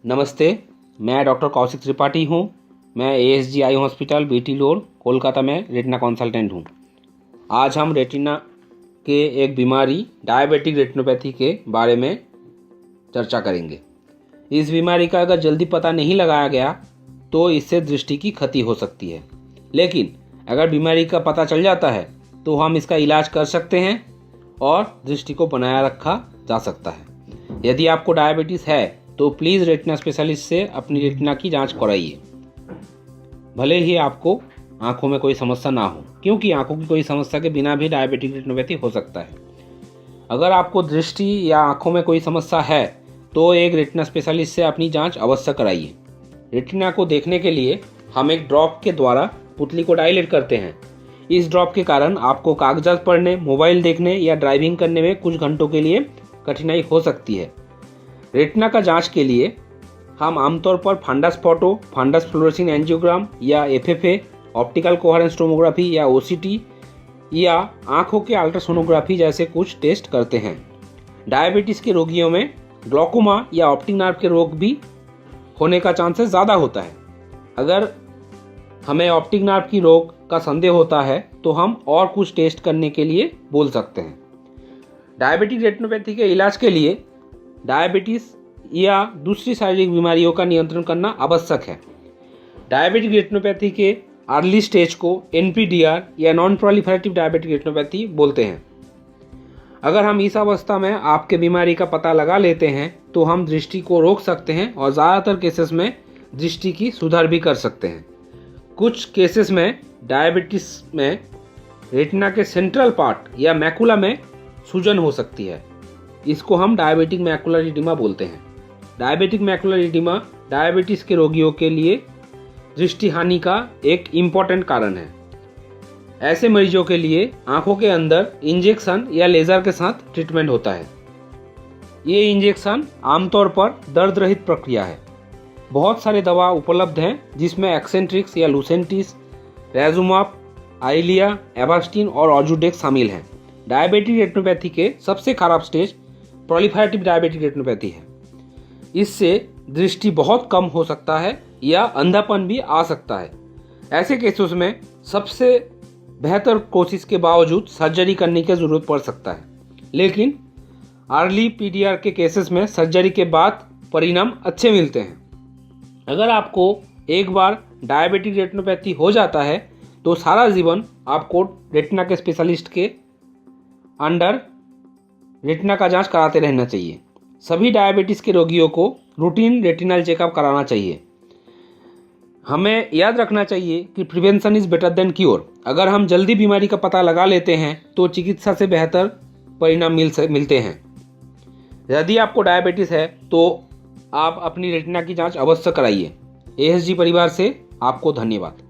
नमस्ते, मैं डॉक्टर कौशिक त्रिपाठी हूँ। मैं ASG eye hospital BT road Kolkata में रेटिना कंसल्टेंट हूँ। आज हम रेटिना के एक बीमारी डायबिटिक रेटिनोपैथी के बारे में चर्चा करेंगे। इस बीमारी का अगर जल्दी पता नहीं लगाया गया तो इससे दृष्टि की क्षति हो सकती है, लेकिन अगर बीमारी का पता चल जाता है तो हम इसका इलाज कर सकते हैं और दृष्टि को बनाए रखा जा सकता है। यदि आपको डायबिटीज़ है तो प्लीज़ रेटिना स्पेशलिस्ट से अपनी रेटिना की जांच कराइए, भले ही आपको आंखों में कोई समस्या ना हो, क्योंकि आंखों की कोई समस्या के बिना भी डायबिटिक रेटिनोपैथी हो सकता है। अगर आपको दृष्टि या आंखों में कोई समस्या है तो एक रेटिना स्पेशलिस्ट से अपनी जांच अवश्य कराइए। रेटिना को देखने के लिए हम एक ड्रॉप के द्वारा पुतली को डायलेट करते हैं। इस ड्रॉप के कारण आपको कागजात पढ़ने, मोबाइल देखने या ड्राइविंग करने में कुछ घंटों के लिए कठिनाई हो सकती है। रेटिना का जांच के लिए हम आमतौर पर fundus photo, fundus fluorescence angiogram या FFA, ऑप्टिकल कोहेरेंस टोमोग्राफी या OCT या आंखों के अल्ट्रासोनोग्राफी जैसे कुछ टेस्ट करते हैं। डायबिटीज़ के रोगियों में ग्लूकोमा या ऑप्टिक नर्व के रोग भी होने का चांसेस ज़्यादा होता है। अगर हमें ऑप्टिक नर्व की रोग का संदेह होता है तो हम और कुछ टेस्ट करने के लिए बोल सकते हैं। डायबिटिक रेटिनोपैथी के इलाज के लिए डायबिटीज़ या दूसरी शारीरिक बीमारियों का नियंत्रण करना आवश्यक है। डायबिटिक रेटिनोपैथी के अर्ली स्टेज को NPDR या नॉन प्रोलिफरेटिव डायबिटिक रेटिनोपैथी बोलते हैं। अगर हम इस अवस्था में आपके बीमारी का पता लगा लेते हैं तो हम दृष्टि को रोक सकते हैं और ज़्यादातर केसेस में दृष्टि की सुधार भी कर सकते हैं। कुछ केसेस में डायबिटीज़ में रेटिना के सेंट्रल पार्ट या मैकुला में सूजन हो सकती है। इसको हम डायबिटिक मैकुलर एडिमा बोलते हैं। डायबिटिक मैकुलर एडिमा डायबिटीज़ के रोगियों के लिए दृष्टि हानि का एक इम्पॉर्टेंट कारण है। ऐसे मरीजों के लिए आंखों के अंदर इंजेक्शन या लेज़र के साथ ट्रीटमेंट होता है। ये इंजेक्शन आमतौर पर दर्द रहित प्रक्रिया है। बहुत सारे दवा उपलब्ध हैं जिसमें एक्सेंट्रिक्स या लुसेंटिस, रेजुमाब, आइलिया, एवास्टिन और ऑर्जुडेक्स शामिल हैं। डायबिटिक रेटिनोपैथी के सबसे खराब स्टेज प्रोलिफरेटिव डायबिटिक रेटिनोपैथी है। इससे दृष्टि बहुत कम हो सकता है या अंधापन भी आ सकता है। ऐसे केसेस में सबसे बेहतर कोशिश के बावजूद सर्जरी करने की ज़रूरत पड़ सकता है, लेकिन अर्ली PDR के केसेस में सर्जरी के बाद परिणाम अच्छे मिलते हैं। अगर आपको एक बार डायबिटिक रेटिनोपैथी हो जाता है तो सारा जीवन आपको रेटिना के स्पेशलिस्ट के अंडर रेटिना का जांच कराते रहना चाहिए। सभी डायबिटीज़ के रोगियों को रूटीन रेटिनल चेकअप कराना चाहिए। हमें याद रखना चाहिए कि prevention is better than cure. अगर हम जल्दी बीमारी का पता लगा लेते हैं तो चिकित्सा से बेहतर परिणाम मिलते हैं। यदि आपको डायबिटीज़ है तो आप अपनी रेटिना की जांच अवश्य कराइए। ASG परिवार से आपको धन्यवाद।